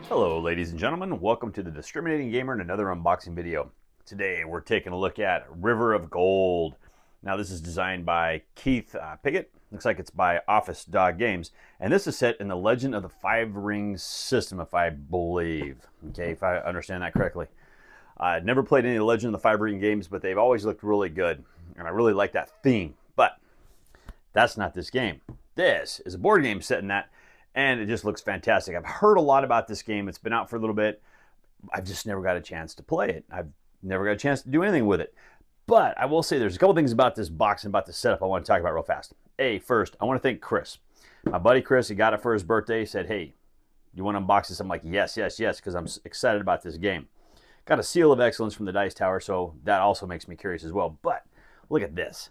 Hello ladies and gentlemen, welcome to the Discriminating Gamer and another unboxing video. Today we're taking a look at River of Gold. Now this is designed by Keith Piggott. Looks like it's by Office Dog Games. And this is set in the Legend of the Five Rings system, if I believe. Okay, if I understand that correctly. I've never played any Legend of the Five Ring games, but they've always looked really good. And I really like that theme. But that's not this game. This is a board game set in that. And it just looks fantastic. I've heard a lot about this game. It's been out for a little bit. I've just never got a chance to play it. I've never got a chance to do anything with it. But I will say there's a couple things about this box and about the setup I want to talk about real fast. First, I want to thank Chris. My buddy Chris, he got it for his birthday. He said, hey, you want to unbox this? I'm like, yes, because I'm excited about this game. Got a seal of excellence from the Dice Tower, so that also makes me curious as well. But look at this.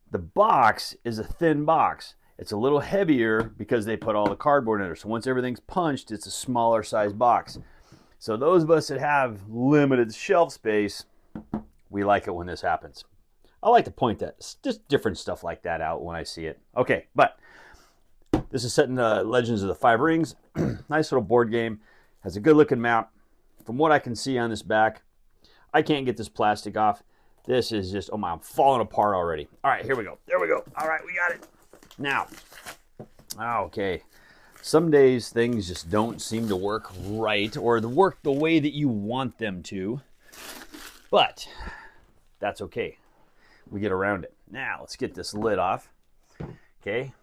The box is a thin box. It's a little heavier because they put all the cardboard in there. So once everything's punched, it's a smaller size box. So those of us that have limited shelf space, we like it when this happens. I like to point that, just different stuff like that out when I see it. Okay, but this is set in the Legends of the Five Rings. Nice little board game. Has a good looking map. From what I can see on this back, I can't get this plastic off. This is just, oh my, I'm falling apart already. All right, here we go. There we go. All right, we got it. Now, okay, some days things just don't seem to work right or work the way that you want them to, but that's okay. We get around it. Now, let's get this lid off. Okay,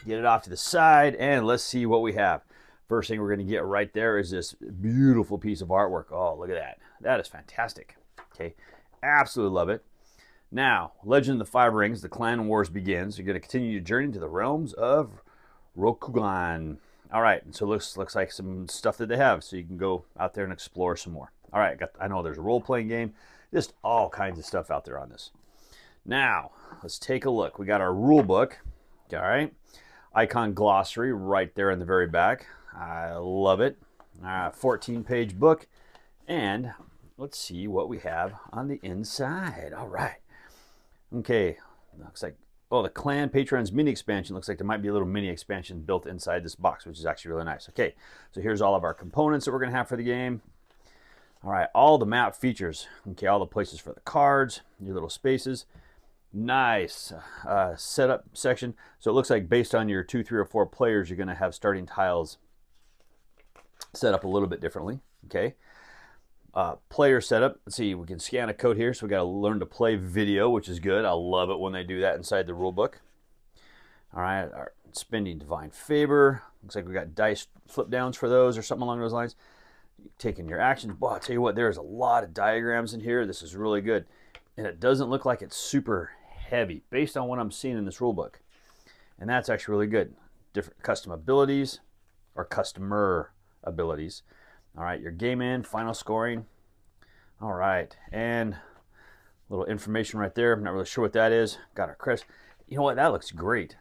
get it off to the side, and let's see what we have. First thing we're going to get right there is this beautiful piece of artwork. Oh, look at that. That is fantastic. Okay, absolutely love it. Now, Legend of the Five Rings, the Clan Wars begins. You're going to continue your journey to the realms of Rokugan. All right, and so looks like some stuff that they have, so you can go out there and explore some more. All right, I know there's a role-playing game, just all kinds of stuff out there on this. Now, let's take a look. We got our rule book. All right, icon glossary right there in the very back. I love it. 14-page book, and let's see what we have on the inside. All right. Okay, looks like, oh, the Clan Patrons mini expansion. Looks like there might be a little mini expansion built inside this box, which is actually really nice. Okay, so here's all of our components that we're going to have for the game. All right, all the map features. Okay, all the places for the cards, your little spaces. Nice setup section. So it looks like based on your 2, 3, or 4 players, you're going to have starting tiles set up a little bit differently. Okay. Player setup. Let's see, we can scan a code here, so we got to learn to play video, which is good. I love it when they do that inside the rule book. All right, our spending divine favor. Looks like we got dice flip downs for those or something along those lines. Taking your actions. Boy, I'll tell you what, there's a lot of diagrams in here. This is really good. And it doesn't look like it's super heavy based on what I'm seeing in this rule book. And that's actually really good. Different custom abilities or customer abilities. All right, your game in, final scoring. All right, and a little information right there. I'm not really sure what that is. Got our crest. You know what? That looks great.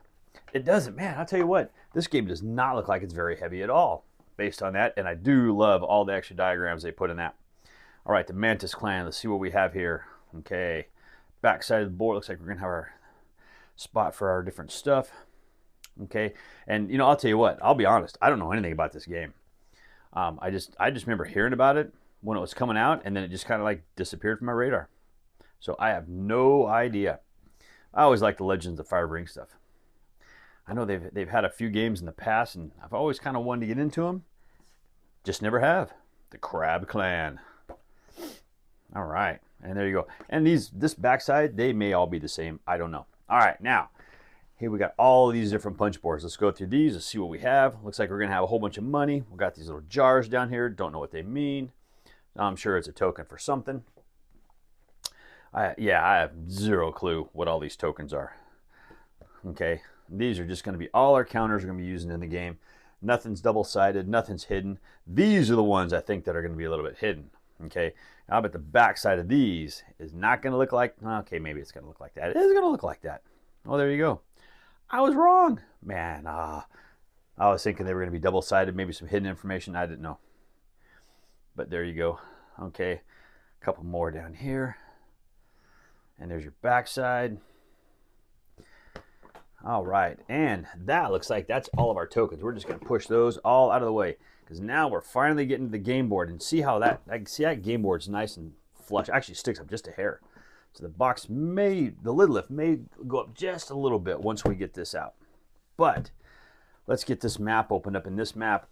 It doesn't, man. I'll tell you what. This game does not look like it's very heavy at all based on that, and I do love all the extra diagrams they put in that. All right, the Mantis Clan. Let's see what we have here. Okay, back side of the board. Looks like we're going to have our spot for our different stuff. Okay, and, you know, I'll tell you what. I'll be honest. I don't know anything about this game. I just remember hearing about it when it was coming out, and then it just kind of like disappeared from my radar. So I have no idea. I always like the Legends of Fire Ring stuff. I know they've had a few games in the past, and I've always kind of wanted to get into them. Just never have. The Crab Clan. All right, and there you go. And this backside, they may all be the same. I don't know. All right, now. Here we got all these different punch boards. Let's go through these. Let's see what we have. Looks like we're going to have a whole bunch of money. We've got these little jars down here. Don't know what they mean. I'm sure it's a token for something. I have zero clue what all these tokens are. Okay, these are just going to be all our counters we're going to be using in the game. Nothing's double-sided. Nothing's hidden. These are the ones I think that are going to be a little bit hidden. Okay, I bet the back side of these is not going to look like, okay, maybe it's going to look like that. It is going to look like that. Oh, there you go. I was wrong. Man, I was thinking they were going to be double-sided, maybe some hidden information. I didn't know. But there you go. Okay, a couple more down here. And there's your backside. All right, and that looks like that's all of our tokens. We're just going to push those all out of the way because now we're finally getting to the game board, and see how that, I can see that game board's nice and flush. Actually sticks up just a hair. So the lid lift may go up just a little bit once we get this out. But let's get this map opened up. In this map,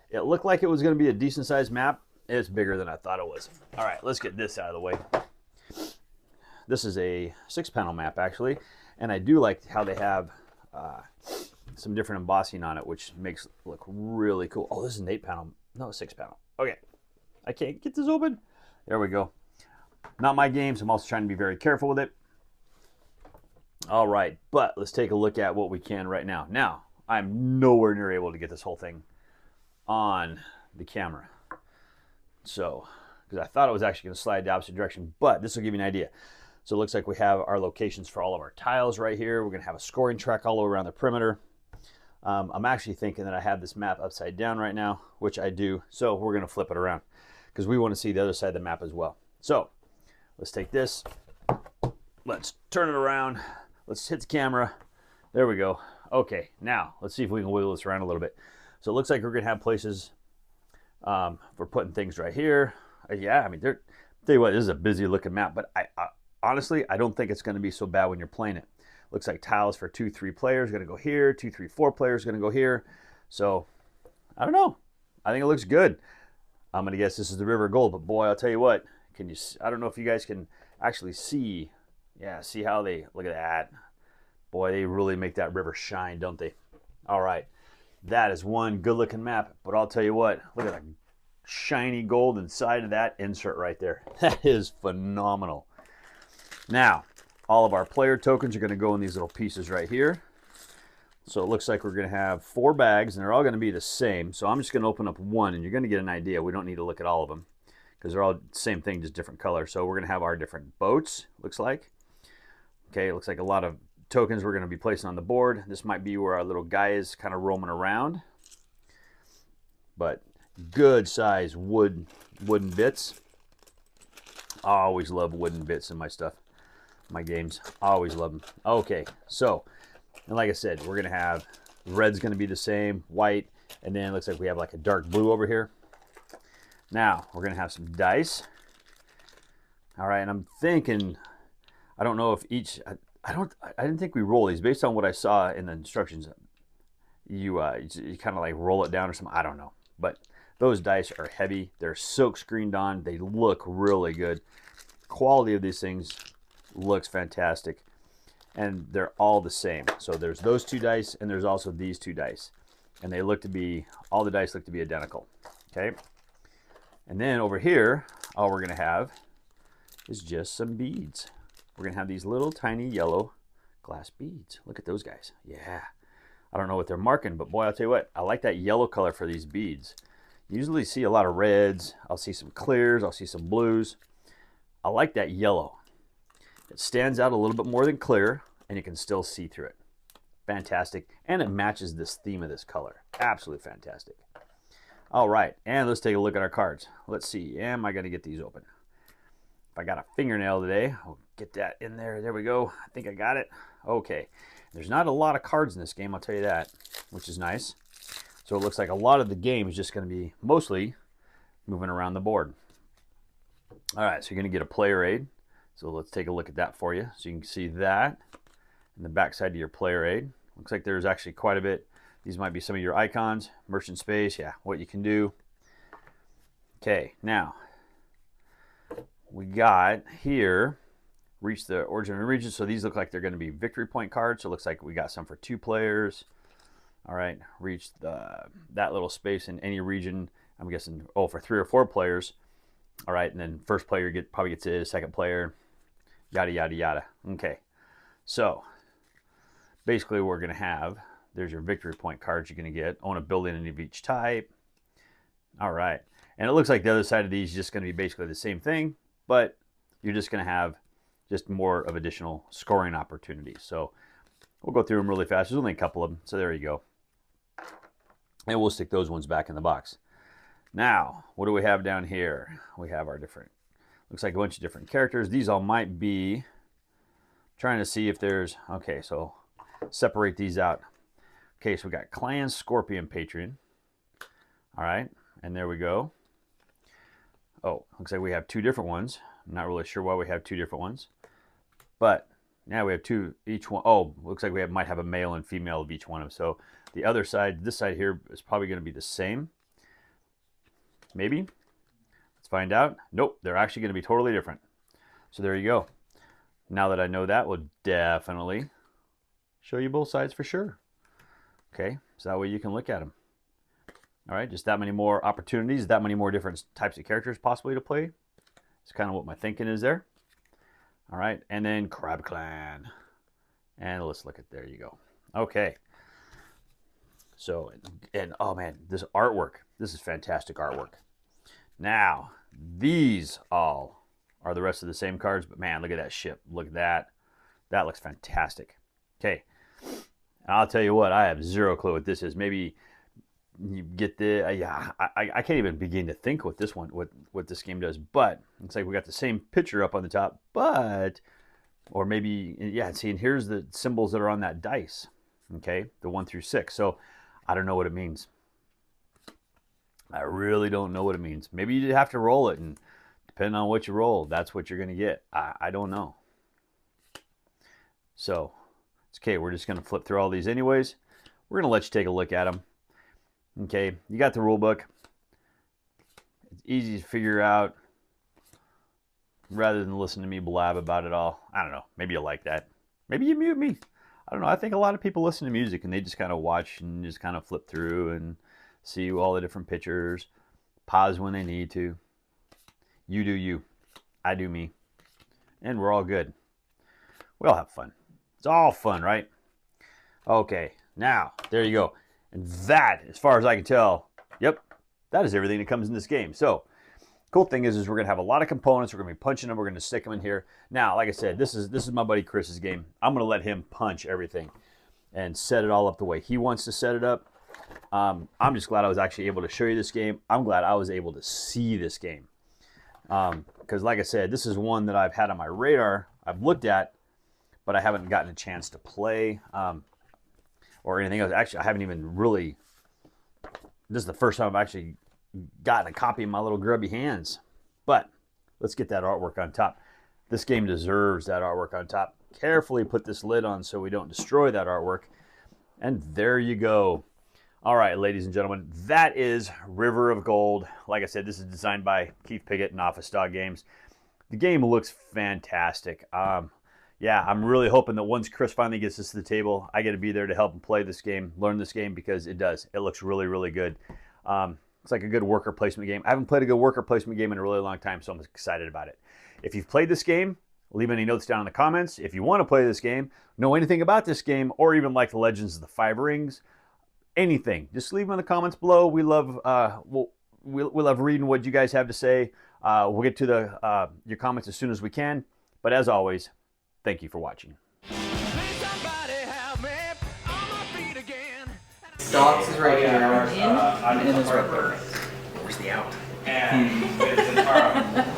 it looked like it was going to be a decent sized map. It's bigger than I thought it was. All right, let's get this out of the way. This is a 6-panel map actually, and I do like how they have some different embossing on it, which makes it look really cool. Oh, this is an 8-panel, no, 6-panel. Okay, I can't get this open. There we go. Not my game, so I'm also trying to be very careful with it. All right, but let's take a look at what we can right now. Now, I'm nowhere near able to get this whole thing on the camera. So, because I thought it was actually going to slide the opposite direction, but this will give you an idea. So it looks like we have our locations for all of our tiles right here. We're going to have a scoring track all around the perimeter. I'm actually thinking that I have this map upside down right now, which I do. So we're going to flip it around because we want to see the other side of the map as well. So let's take this. Let's turn it around. Let's hit the camera. There we go. Okay, now let's see if we can wiggle this around a little bit. So it looks like we're going to have places for putting things right here. Yeah, I mean, tell you what, this is a busy looking map, but I honestly, I don't think it's going to be so bad when you're playing it. Looks like tiles for 2, 3 players going to go here. 2, 3, 4 players going to go here. So, I don't know. I think it looks good. I'm going to guess this is the River of Gold, but boy, I'll tell you what. I don't know if you guys can actually see. Yeah, see how they, look at that. Boy, they really make that river shine, don't they? All right. That is one good looking map, but I'll tell you what. Look at that shiny gold inside of that insert right there. That is phenomenal. Now, all of our player tokens are going to go in these little pieces right here. So it looks like we're going to have 4 bags, and they're all going to be the same. So I'm just going to open up one, and you're going to get an idea. We don't need to look at all of them because they're all the same thing, just different color. So we're going to have our different boats, looks like. Okay, it looks like a lot of tokens we're going to be placing on the board. This might be where our little guy is kind of roaming around. But good size wooden bits. I always love wooden bits in my stuff. My games, I always love them. Okay, so, and like I said, we're going to have, red's going to be the same, white, and then it looks like we have like a dark blue over here. Now, we're going to have some dice. All right, and I'm thinking, I don't know if each, I didn't think we roll these. Based on what I saw in the instructions, you kind of like roll it down or something. I don't know, but those dice are heavy. They're silk screened on. They look really good. Quality of these things looks fantastic, and they're all the same. So there's those 2 dice, and there's also these 2 dice, and they look to be, all the dice look to be identical. Okay, and then over here, all we're gonna have is just some beads. We're gonna have these little tiny yellow glass beads. Look at those guys. Yeah, I don't know what they're marking, but boy, I'll tell you what, I like that yellow color for these beads. Usually see a lot of reds. I'll see some clears. I'll see some blues. I like that yellow. It stands out a little bit more than clear, and you can still see through it. Fantastic. And it matches this theme of this color. Absolutely fantastic. All right, and let's take a look at our cards. Let's see, am I going to get these open? If I got a fingernail today, I'll get that in there. There we go. I think I got it. Okay. There's not a lot of cards in this game, I'll tell you that, which is nice. So it looks like a lot of the game is just going to be mostly moving around the board. All right, so you're going to get a player aid. So let's take a look at that for you. So you can see that in the back side of your player aid. Looks like there's actually quite a bit. These might be some of your icons. Merchant space, yeah, what you can do. Okay, now we got here, reach the origin and region. So these look like they're going to be victory point cards. So it looks like we got some for 2 players. All right, reach that little space in any region. I'm guessing, oh, for 3 or 4 players. All right, and then first player probably gets it, second player, yada, yada, yada. Okay, so basically what we're going to have, there's your victory point cards you're going to get. Own a building of each type. All right, and it looks like the other side of these is just going to be basically the same thing, but you're just going to have just more of additional scoring opportunities. So we'll go through them really fast. There's only a couple of them, so there you go. And we'll stick those ones back in the box. Now, what do we have down here? We have our different, looks like a bunch of different characters. These all might be, trying to see if there's, okay, so separate these out. Okay, so we got Clan Scorpion Patron. All right, And there we go. Oh, looks like we have two different ones. I'm not really sure why we have two different ones. But now we have two each one. Oh, looks like we might have a male and female of each one of them. So the other side, this side here, is probably going to be the same. Maybe. Let's find out. Nope, they're actually going to be totally different. So there you go. Now that I know that, we'll definitely show you both sides for sure. Okay, so that way you can look at them. All right, just that many more opportunities, that many more different types of characters possibly to play. It's kind of what my thinking is there. All right, and then Crab Clan. And let's look at, there you go. Okay. So, and oh man, this artwork, this is fantastic artwork. Now, these all are the rest of the same cards, but man, look at that ship. Look at that. That looks fantastic. Okay. And I'll tell you what, I have zero clue what this is. Maybe you get the, yeah, I can't even begin to think what this one, what this game does, but it's like we got the same picture up on the top, but, or maybe, yeah, see, and here's the symbols that are on that dice, okay, the 1 through 6. So I don't know what it means. I really don't know what it means. Maybe you have to roll it, and depending on what you roll, that's what you're going to get. I don't know. So, it's okay. We're just going to flip through all these anyways. We're going to let you take a look at them. Okay, you got the rule book. It's easy to figure out rather than listen to me blab about it all. I don't know. Maybe you like that. Maybe you mute me. I don't know. I think a lot of people listen to music and they just kind of watch and just kind of flip through and see all the different pictures. Pause when they need to. You do you. I do me. And we're all good. We all have fun. It's all fun, right? Okay, now, there you go. And that, as far as I can tell, yep, that is everything that comes in this game. So, cool thing is we're going to have a lot of components. We're going to be punching them. We're going to stick them in here. Now, like I said, this is my buddy Chris's game. I'm going to let him punch everything and set it all up the way he wants to set it up. I'm just glad I was actually able to show you this game. I'm glad I was able to see this game. Because like I said, this is one that I've had on my radar. I've looked at, but I haven't gotten a chance to play. Or anything else. Actually, I haven't even really, this is the first time I've actually gotten a copy in my little grubby hands. But let's get that artwork on top. This game deserves that artwork on top. Carefully put this lid on so we don't destroy that artwork. And there you go. All right, ladies and gentlemen, that is River of Gold. Like I said, this is designed by Keith Piggott and Office Dog Games. The game looks fantastic. Yeah, I'm really hoping that once Chris finally gets this to the table, I get to be there to help him play this game, learn this game, because it does. It looks really, really good. It's like a good worker placement game. I haven't played a good worker placement game in a really long time, so I'm excited about it. If you've played this game, leave any notes down in the comments. If you want to play this game, know anything about this game, or even like the Legends of the Five Rings, anything, just leave them in the comments below. We love we love reading what you guys have to say. We'll get to your comments as soon as we can. But as always, thank you for watching. Docs is right here. In and it's right there. Where's the out? And it's a